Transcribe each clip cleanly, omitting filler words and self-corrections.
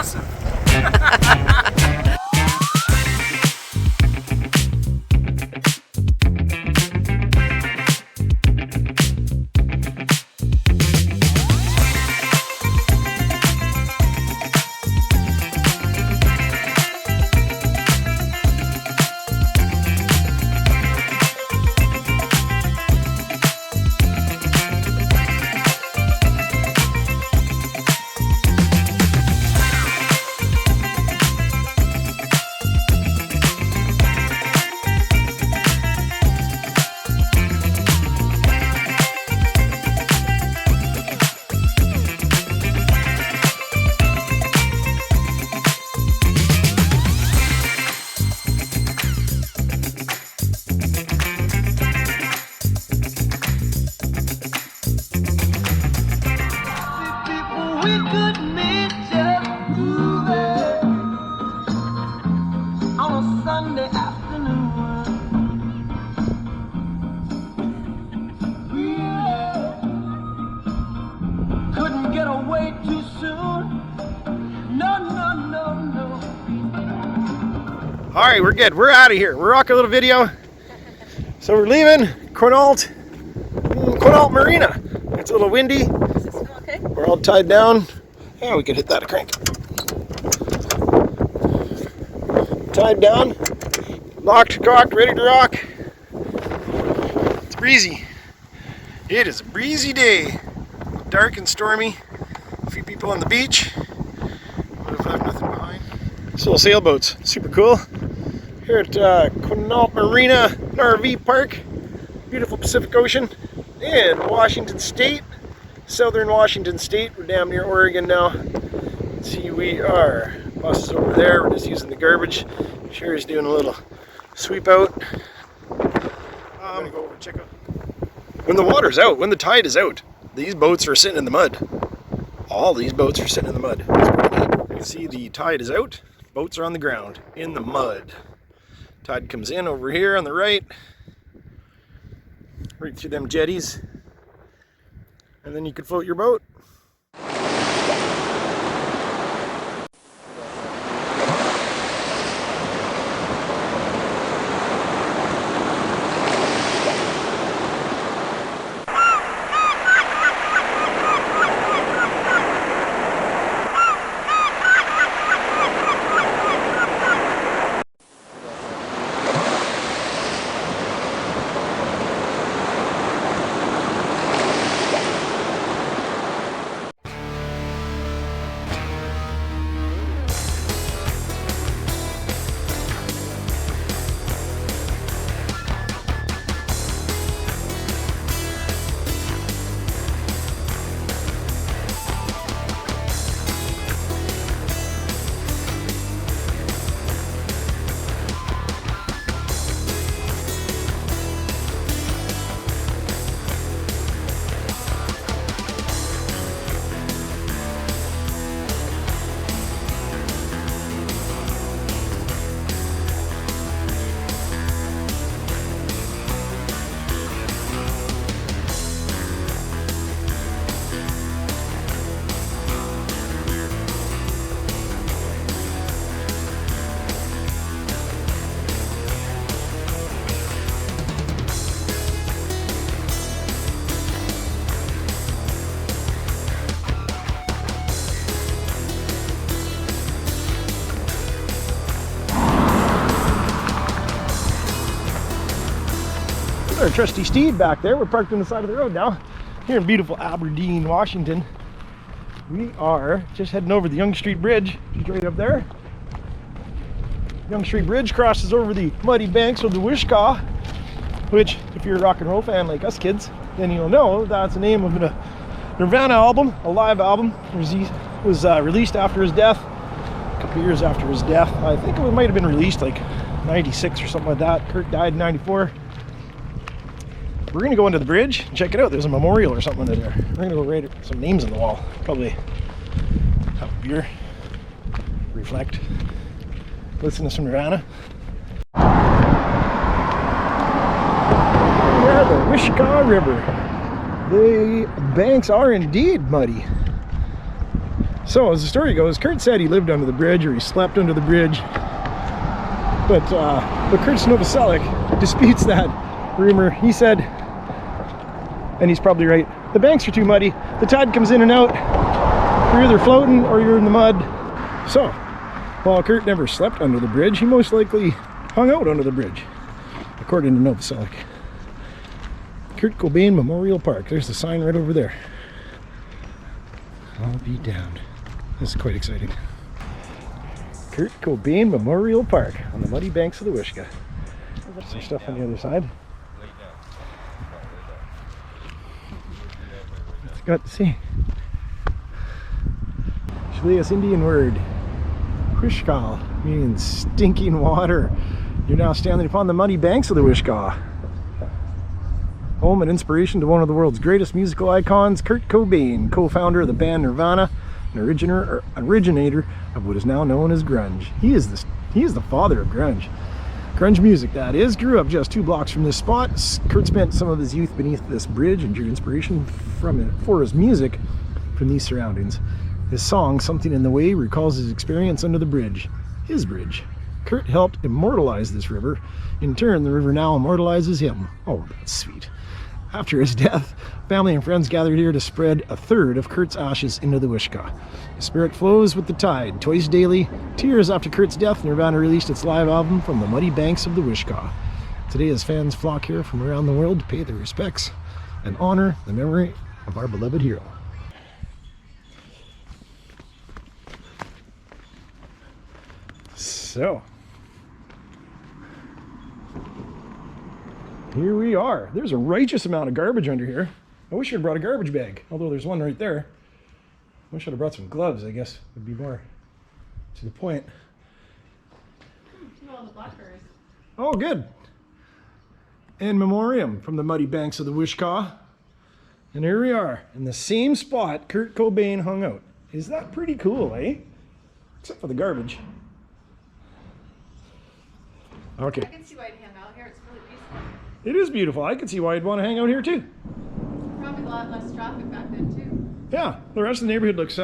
awesome. All right, we're good. We're out of here. We're rocking a little video. So we're leaving Quinault Marina. It's a little windy. Okay. We're all tied down. Yeah, we could hit that a crank. Tied down, locked, cocked, ready to rock. It's breezy. It is a breezy day. Dark and stormy. A few people on the beach. What if I have nothing behind? These little sailboats, super cool. Here at Quinault Marina, an RV park. Beautiful Pacific Ocean in Washington State. Southern Washington State. We're down near Oregon now. See, we are. Bus is over there. We're just using the garbage. Sherry's doing a little sweep out. I'm gonna go over and check out. When the water's out, when the tide is out, these boats are sitting in the mud. All these boats are sitting in the mud. It's pretty neat. You can see the tide is out. Boats are on the ground in the mud. Tide comes in over here on the right, right through them jetties, and then you could float your boat. Our trusty Steve back there. We're parked on the side of the road now, here in beautiful Aberdeen, Washington. We are just heading over the Yonge Street Bridge, which is right up there. Yonge Street Bridge crosses over the muddy banks of the Washaway, which, if you're a rock and roll fan like us kids, then you'll know that's the name of a Nirvana album, a live album. It was released after his death, a couple years after his death. I think it might have been released like 96 or something like that. Kurt died in 94. We're gonna go into the bridge and check it out. There's a memorial or something under there. We're gonna go write some names on the wall. Probably have a beer, reflect, listen to some Marina. Yeah, the Washaway River. The banks are indeed muddy. So as the story goes, Kurt said he lived under the bridge or he slept under the bridge. But Kurt Novoselic disputes that rumor. He said, and he's probably right, the banks are too muddy. The tide comes in and out. You're either floating or you're in the mud. So, while Kurt never slept under the bridge, he most likely hung out under the bridge, according to Novoselic. Kurt Cobain Memorial Park. There's the sign right over there. I'll be damned. This is quite exciting. Kurt Cobain Memorial Park on the muddy banks of the Wishkah. Some stuff on the other side. What's it got to see? Shlias Indian word. Wishkah means stinking water. You're now standing upon the muddy banks of the Wishkah. Home and inspiration to one of the world's greatest musical icons, Kurt Cobain, co-founder of the band Nirvana, and originator of what is now known as grunge. He is the father of grunge. Grunge music, that is, grew up just 2 blocks from this spot. Kurt spent some of his youth beneath this bridge and drew inspiration from it for his music from these surroundings. His song, Something in the Way, recalls his experience under the bridge, his bridge. Kurt helped immortalize this river. In turn, the river now immortalizes him. Oh, that's sweet. After his death, family and friends gathered here to spread a third of Kurt's ashes into the Wishkah. His spirit flows with the tide, twice daily. 2 years after Kurt's death, Nirvana released its live album From the Muddy Banks of the Wishkah. Today, as fans flock here from around the world to pay their respects and honor the memory of our beloved hero. So, here we are. There's a righteous amount of garbage under here. I wish I'd brought a garbage bag, although there's one right there. I wish I'd have brought some gloves, I guess would be more to the point. All the blackberries. Oh, good. In memoriam from the muddy banks of the Wishkah. And here we are, in the same spot Kurt Cobain hung out. Is that pretty cool, eh? Except for the garbage. Okay. I can see why you'd hang out here. It's really peaceful. It is beautiful. I could see why you'd want to hang out here too. Probably a lot less traffic back then too. Yeah, the rest of the neighborhood looks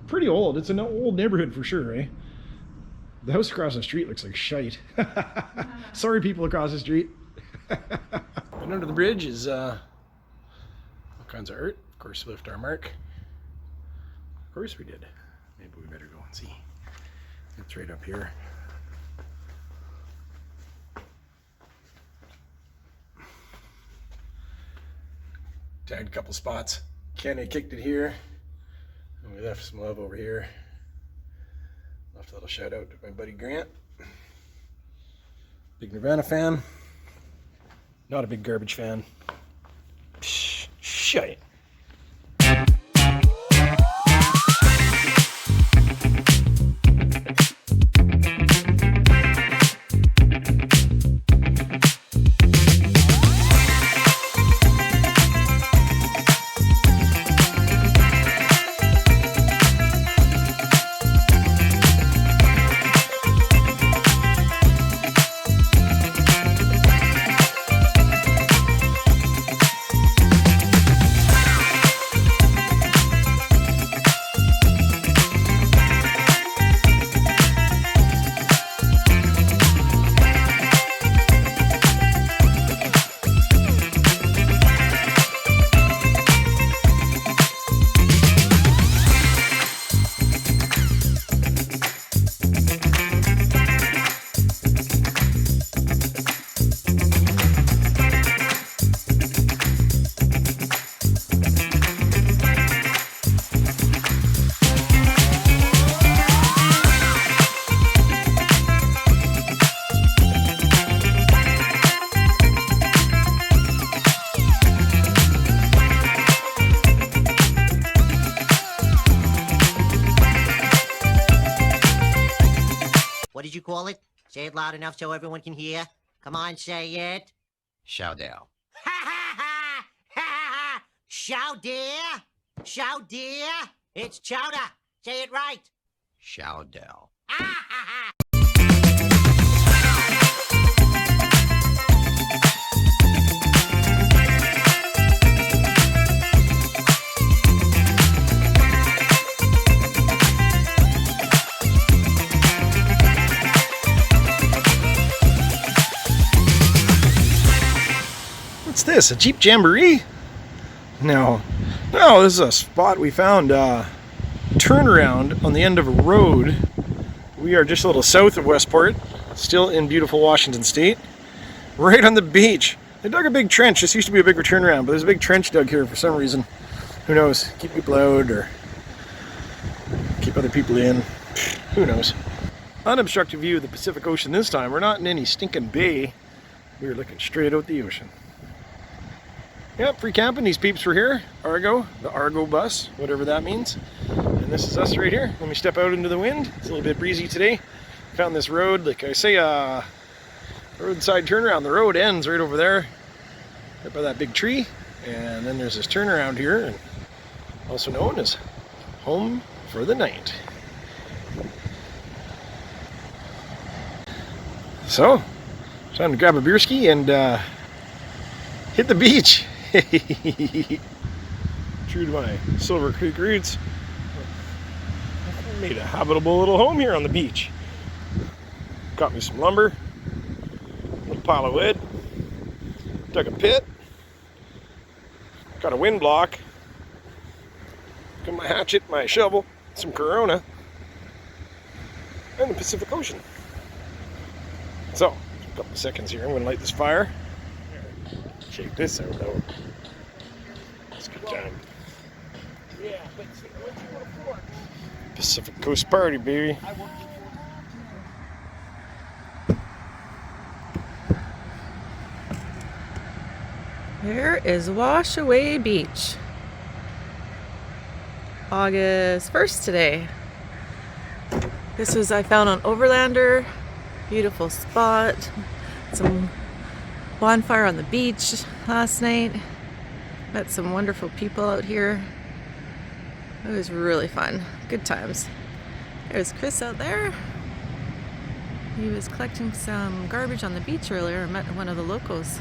pretty old. It's an old neighborhood for sure, eh? The house across the street looks like shite. Sorry, people across the street. And under the bridge is all kinds of art. Of course, we left our mark. Of course we did. Maybe we better go and see. It's right up here. Tagged a couple spots. Kenny kicked it here. And we left some love over here. Left a little shout out to my buddy Grant. Big Nirvana fan. Not a big garbage fan. Shite. What did you call it? Say it loud enough so everyone can hear. Come on, say it. Chowder. Ha ha ha! Ha ha ha! Chowder! Chowder! It's chowder. Say it right. Chowder. Ha ha ha! this? A Jeep Jamboree? No. No, this is a spot we found, turnaround on the end of a road. We are just a little south of Westport, still in beautiful Washington State, right on the beach. They dug a big trench. This used to be a bigger turnaround, but there's a big trench dug here for some reason. Who knows? Keep people out or keep other people in. Who knows? Unobstructed view of the Pacific Ocean this time. We're not in any stinking bay. We're looking straight out the ocean. Yep, free camping. These peeps were here. Argo, the Argo bus, whatever that means. And this is us right here. Let me step out into the wind. It's a little bit breezy today. Found this road, like I say, roadside turnaround. The road ends right over there, right by that big tree. And then there's this turnaround here, and also known as Home for the Night. So, time to grab a beer ski and hit the beach. True to my Silver Creek roots, I made a habitable little home here on the beach. Got me some lumber, a little pile of wood, dug a pit, got a wind block, got my hatchet, my shovel, some Corona, and the Pacific Ocean. So, a couple of seconds here, I'm going to light this fire. Check this out though. It's a good time. Yeah, but Pacific Coast party, baby. Here is Washaway Beach. August 1st today. This was I found on Overlander. Beautiful spot. Some bonfire on the beach last night. Met some wonderful people out here. It was really fun. Good times. There's Chris out there. He was collecting some garbage on the beach earlier and met one of the locals,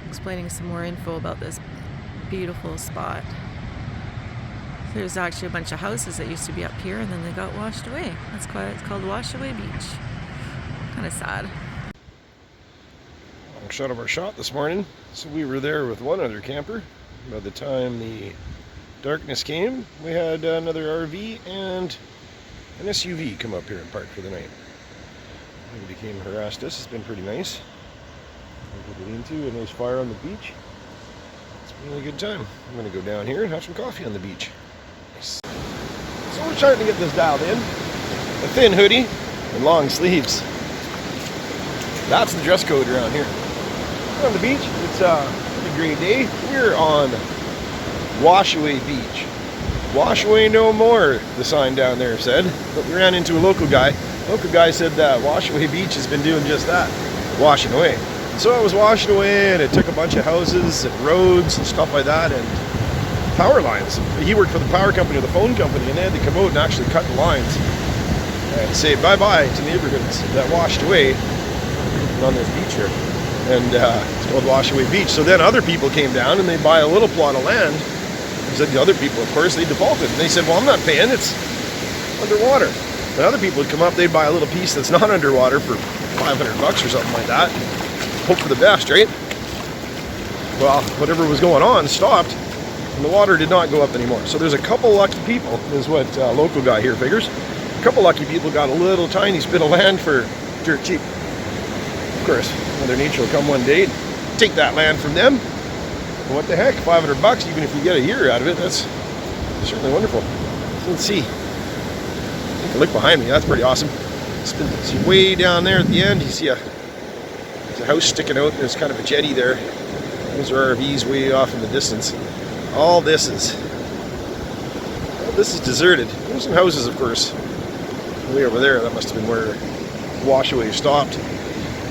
explaining some more info about this beautiful spot. There's actually a bunch of houses that used to be up here and then they got washed away. That's why it's called Washaway Beach. Kind of sad. Long shot of our shot this morning. So we were there with one other camper. By the time the darkness came, we had another RV and an SUV come up here and park for the night. Nobody came and harassed us. It's been pretty nice. We'll get into a nice fire on the beach. It's been a really good time. I'm going to go down here and have some coffee on the beach. Nice. So we're starting to get this dialed in. A thin hoodie and long sleeves. That's the dress code around here. We're on the beach. It's a pretty great day. We're on Washaway Beach. Washaway no more, the sign down there said. But we ran into a local guy. Local guy said that Washaway Beach has been doing just that, washing away. So it was washing away, and it took a bunch of houses and roads and stuff like that, and power lines. He worked for the power company or the phone company, and they had to come out and actually cut the lines and say bye-bye to neighborhoods that washed away on this beach here. And it's called Washaway Beach. So then other people came down and they buy a little plot of land. He said the other people, of course, they defaulted. And they said, well, I'm not paying, it's underwater. And other people would come up, they'd buy a little piece that's not underwater for $500 or something like that. Hope for the best, right? Well, whatever was going on stopped, and the water did not go up anymore. So there's a couple lucky people, is what local guy here figures. A couple lucky people got a little tiny spit of land for dirt cheap. Of course, Mother Nature will come one day and take that land from them. And what the heck, $500, even if you get a year out of it, that's certainly wonderful. So let's see. Take a look behind me, that's pretty awesome. It's way down there at the end, you see there's a house sticking out, there's kind of a jetty there. Those are RVs way off in the distance. All this is deserted. There's some houses, of course, way over there. That must have been where Washaway stopped.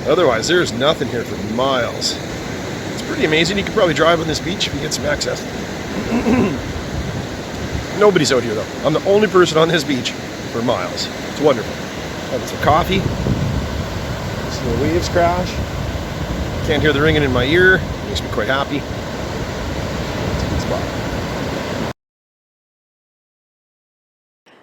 Otherwise, there's nothing here for miles. It's pretty amazing. You could probably drive on this beach if you get some access. Nobody's out here, though. I'm the only person on this beach for miles. It's wonderful. Having some coffee. Listen to the waves crash. Can't hear the ringing in my ear. Makes me quite happy. It's a good spot.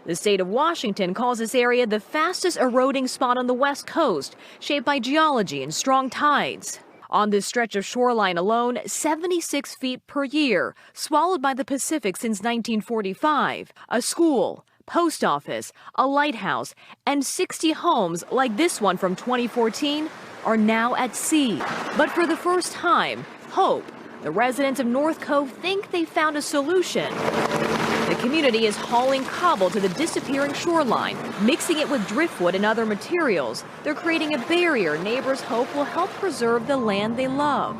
The state of Washington calls this area the fastest eroding spot on the West Coast, shaped by geology and strong tides. On this stretch of shoreline alone, 76 feet per year, swallowed by the Pacific since 1945. A school, post office, a lighthouse, and 60 homes like this one from 2014 are now at sea. But for the first time, hope. The residents of North Cove think they found a solution. The community is hauling cobble to the disappearing shoreline, mixing it with driftwood and other materials. They're creating a barrier neighbors hope will help preserve the land they love.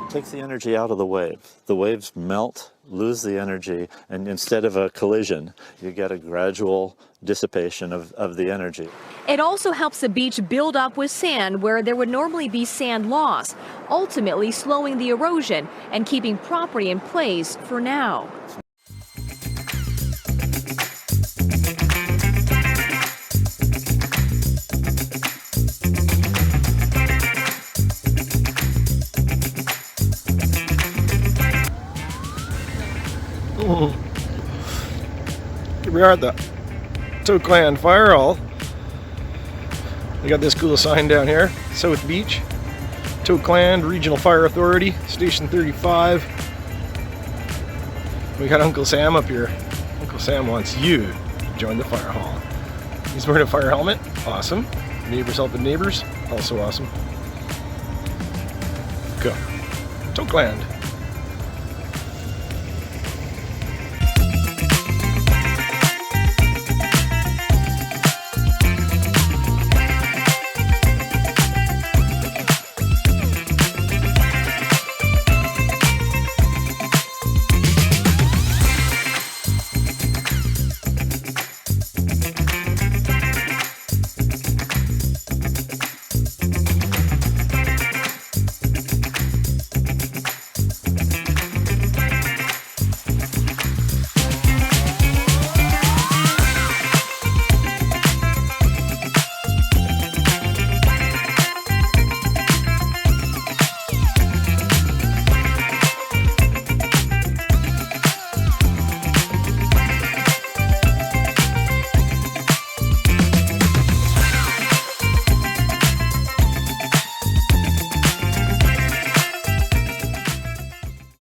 Takes the energy out of the wave. The waves melt, lose the energy, and instead of a collision, you get a gradual dissipation of the energy. It also helps the beach build up with sand where there would normally be sand loss, ultimately slowing the erosion and keeping property in place for now. Here we are at the Tokeland Fire Hall. We got this cool sign down here, South Beach, Tokeland Regional Fire Authority, Station 35. We got Uncle Sam up here. Uncle Sam wants you to join the fire hall. He's wearing a fire helmet, awesome. Neighbors helping neighbors, also awesome. Go. Tokeland.